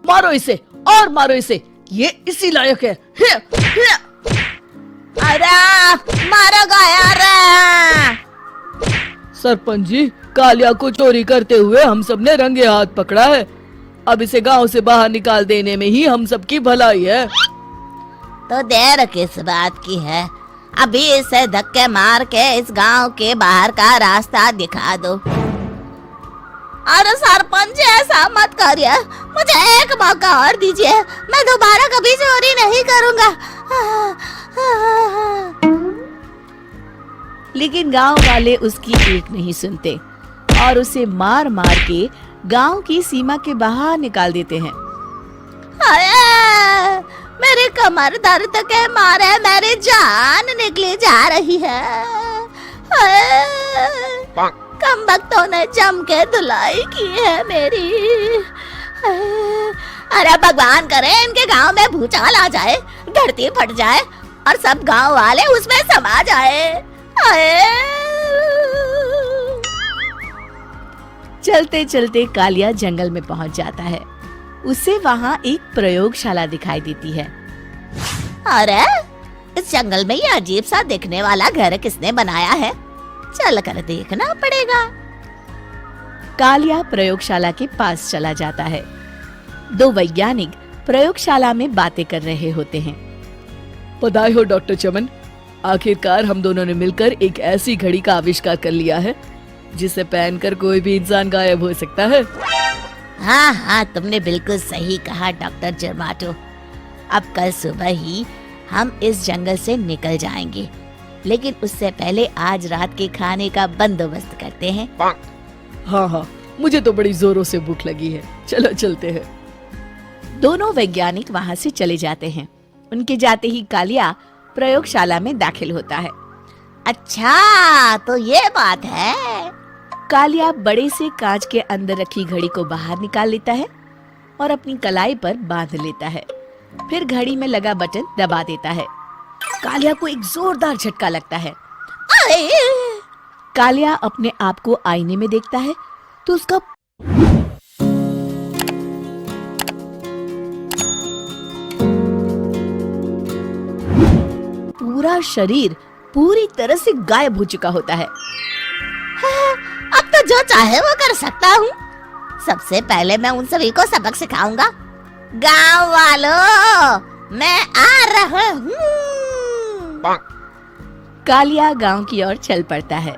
मारो इसे और मारो इसे, ये इसी लायक है। अरे मारो यार। सरपंच जी, कालिया को चोरी करते हुए हम सब ने रंगे हाथ पकड़ा है। अब इसे गांव से बाहर निकाल देने में ही हम सबकी भलाई है। तो देर किस बात की है, अभी इसे धक्के मार के इस गांव के बाहर का रास्ता दिखा दो। अरे सरपंच ऐसा मत करिए, मुझे एक मौका और दीजिए, मैं दोबारा कभी चोरी नहीं करूंगा। लेकिन गांव वाले उसकी एक नहीं सुनते और उसे मार मार के गांव की सीमा के बाहर निकाल देते हैं। मेरी कमर दर्द के मारे मेरी जान निकली जा रही है। कमबख्तों ने जम के धुलाई की है मेरी। अरे भगवान करे इनके गांव में भूचाल आ जाए, धरती फट जाए और सब गांव वाले उसमें समा जाए। चलते चलते कालिया जंगल में पहुंच जाता है। उसे वहाँ एक प्रयोगशाला दिखाई देती है। अरे इस जंगल में ये अजीब सा दिखने वाला घर किसने बनाया है, चल कर देखना पड़ेगा। कालिया प्रयोगशाला के पास चला जाता है। दो वैज्ञानिक प्रयोगशाला में बातें कर रहे होते हैं। बधाई हो डॉक्टर चमन, आखिरकार हम दोनों ने मिलकर एक ऐसी घड़ी का आविष्कार कर लिया है जिसे पहनकर कोई भी इंसान गायब हो सकता है। हाँ हाँ, तुमने बिल्कुल सही कहा डॉक्टर जर्माटो। अब कल सुबह ही हम इस जंगल से निकल जाएंगे, लेकिन उससे पहले आज रात के खाने का बंदोबस्त करते हैं। हाँ हाँ, मुझे तो बड़ी जोरों से भूख लगी है, चलो चलते हैं। दोनों वैज्ञानिक वहाँ से चले जाते हैं। उनके जाते ही कालिया प्रयोगशाला में दाखिल होता है। अच्छा तो ये बात है। कालिया बड़े से कांच के अंदर रखी घड़ी को बाहर निकाल लेता है और अपनी कलाई पर बांध लेता है। फिर घड़ी में लगा बटन दबा देता है। कालिया को एक जोरदार झटका लगता है। कालिया अपने आप को आईने में देखता है तो उसका पूरा शरीर पूरी तरह से गायब हो चुका होता है। अब तो जो चाहे वो कर सकता हूँ। सबसे पहले मैं उन सभी को सबक सिखाऊंगा। गांव वालों, मैं आ रहा हूँ। कालिया गांव की ओर चल पड़ता है।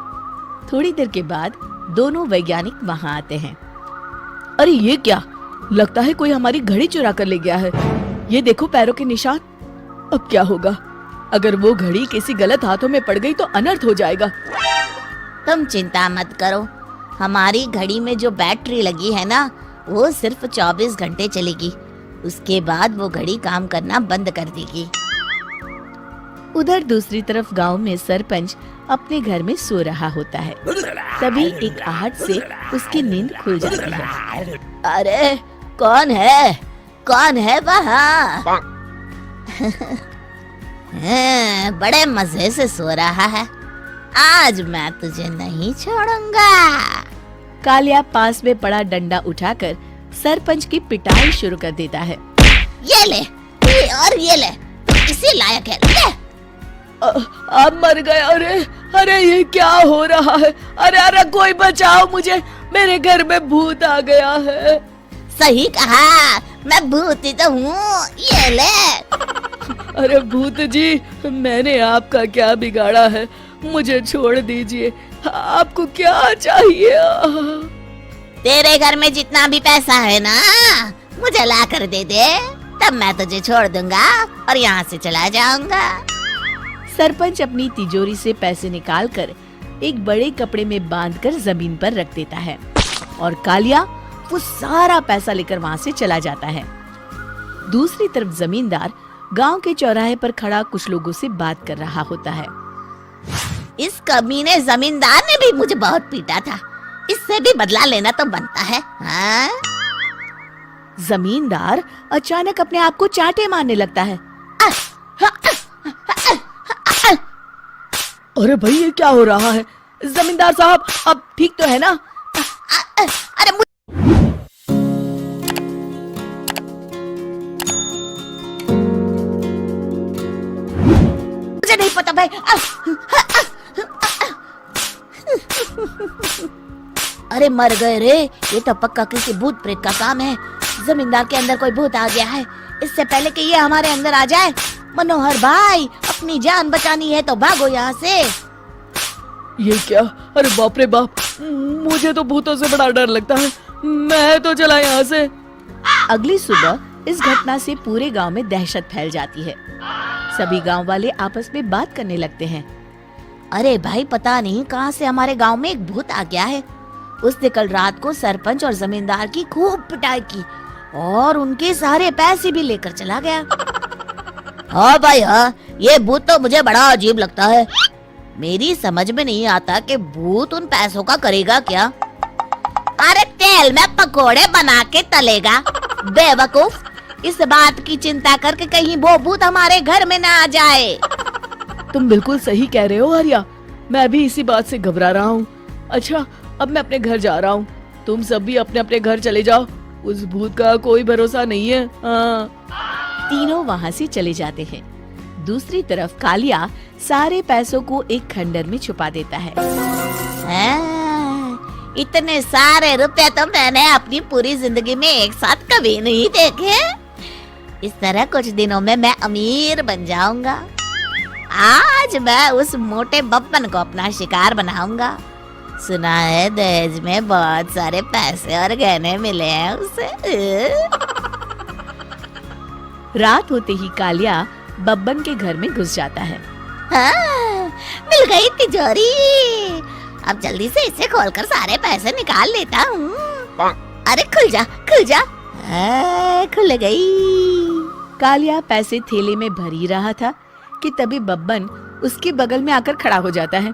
थोड़ी देर के बाद दोनों वैज्ञानिक वहां आते हैं। अरे ये क्या, लगता है कोई हमारी घड़ी चुरा कर ले गया है। ये देखो पैरों के निशान। अब क्या होगा, अगर वो घड़ी किसी गलत हाथों में पड़ गई तो अनर्थ हो जाएगा। तुम चिंता मत करो, हमारी घड़ी में जो बैटरी लगी है ना, वो सिर्फ 24 घंटे चलेगी। उसके बाद वो घड़ी काम करना बंद कर देगी। उधर दूसरी तरफ गांव में सरपंच अपने घर में सो रहा होता है। तभी एक आहट से उसकी नींद खुल जाती है। अरे कौन है, कौन है वहाँ? बड़े मजे से सो रहा है, आज मैं तुझे नहीं छोड़ूंगा। कालिया पास में पड़ा डंडा उठाकर सरपंच की पिटाई शुरू कर देता है। ये ले, ये और ये ले, तू इसी लायक है, ले। आप मर गए। अरे अरे ये क्या हो रहा है? अरे अरे कोई बचाओ मुझे, मेरे घर में भूत आ गया है। सही कहा, मैं भूत ही तो हूँ, ये ले। अरे भूत जी, मैंने आपका क्या बिगाड़ा है, मुझे छोड़ दीजिए। आपको क्या चाहिए? तेरे घर में जितना भी पैसा है ना, मुझे ला कर दे दे, तब मैं तुझे छोड़ दूंगा और यहाँ से चला जाऊंगा। सरपंच अपनी तिजोरी से पैसे निकालकर एक बड़े कपड़े में बांधकर जमीन पर रख देता है और कालिया वो सारा पैसा लेकर वहाँ से चला जाता है। दूसरी तरफ जमींदार गांव के चौराहे पर खड़ा कुछ लोगों से बात कर रहा होता है। इस कमीने जमींदार ने भी मुझे बहुत पीटा था, इससे भी बदला लेना तो बनता है। हाँ? जमींदार अचानक अपने आप को चांटे मारने लगता है। अरे भाई ये क्या हो रहा है? जमींदार साहब अब ठीक तो है ना? अरे प्रताप भाई। अरे मर गए रे, ये तो पक्का किसी भूत प्रेत का काम है। जमींदार के अंदर कोई भूत आ गया है। इससे पहले कि ये हमारे अंदर आ जाए, मनोहर भाई अपनी जान बचानी है तो भागो यहाँ से। ये क्या? अरे बाप रे बाप, मुझे तो भूतों से बड़ा डर लगता है। मैं तो चला यहाँ से। अगली सुबह इस घटना से पूरे गांव में दहशत फैल जाती है। सभी गांव वाले आपस में बात करने लगते हैं। अरे भाई, पता नहीं कहाँ से हमारे गांव में एक भूत आ गया है। उसने कल रात को सरपंच और जमींदार की खूब पिटाई की और उनके सारे पैसे भी लेकर चला गया। हाँ भाई हाँ, ये भूत तो मुझे बड़ा अजीब लगता है। मेरी समझ में नहीं आता कि भूत उन पैसों का करेगा क्या। अरे तेल में पकोड़े बना के तलेगा बेवकूफ। इस बात की चिंता करके कहीं वो भूत हमारे घर में ना आ जाए। तुम बिल्कुल सही कह रहे हो आर्या, मैं भी इसी बात से घबरा रहा हूँ। अच्छा, अब मैं अपने घर जा रहा हूँ। तुम सब भी अपने अपने घर चले जाओ। उस भूत का कोई भरोसा नहीं है। तीनों वहाँ से चले जाते हैं। दूसरी तरफ कालिया सारे पैसों को एक खंडर में छुपा देता है। इतने सारे रुपए तो मैंने अपनी पूरी जिंदगी में एक साथ कभी नहीं देखे। इस तरह कुछ दिनों में मैं अमीर बन जाऊंगा। आज मैं उस मोटे बब्बन को अपना शिकार बनाऊंगा। सुना है दहेज में बहुत सारे पैसे और गहने मिले हैं उसे। रात होते ही कालिया बब्बन के घर में घुस जाता है। हाँ, मिल गई तिजोरी। अब जल्दी से इसे खोलकर सारे पैसे निकाल लेता हूँ। अरे खुल जा खुल जा। खुल गई। कालिया पैसे थैले में भर ही रहा था कि तभी बब्बन उसके बगल में आकर खड़ा हो जाता है।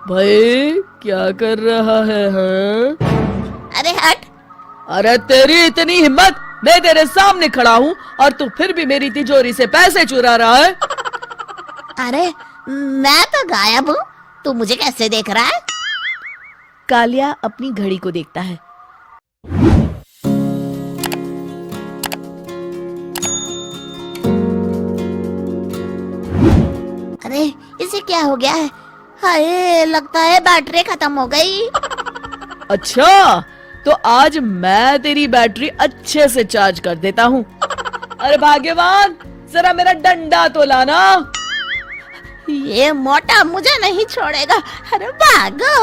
भाई क्या कर रहा है हाँ? अरे हट। अरे तेरी इतनी हिम्मत, मैं तेरे सामने खड़ा हूँ और तू फिर भी मेरी तिजोरी से पैसे चुरा रहा है। अरे मैं तो गायब हूँ, तू मुझे कैसे देख रहा है? कालिया अपनी घड़ी को देखता है। अरे इसे क्या हो गया है? हाय, लगता है बैटरी खत्म हो गई। अच्छा, तो आज मैं तेरी बैटरी अच्छे से चार्ज कर देता हूँ। अरे भाग्यवान, जरा मेरा डंडा तो लाना। ये मोटा मुझे नहीं छोड़ेगा। अरे भागो।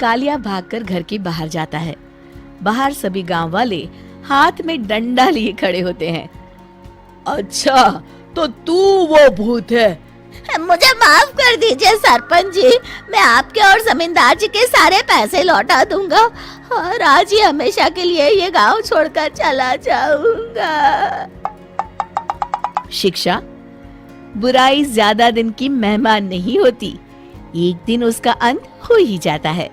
कालिया भागकर घर के बाहर जाता है। बाहर सभी गांव वाले हाथ में डंडा लिए खड़े होते हैं। अच्छा, तो तू वो भूत है। मुझे माफ कर दीजिए सरपंच जी, मैं आपके और जमींदार जी के सारे पैसे लौटा दूंगा और आज ही हमेशा के लिए ये गांव छोड़कर चला जाऊंगा। शिक्षा, बुराई ज्यादा दिन की मेहमान नहीं होती, एक दिन उसका अंत हो ही जाता है।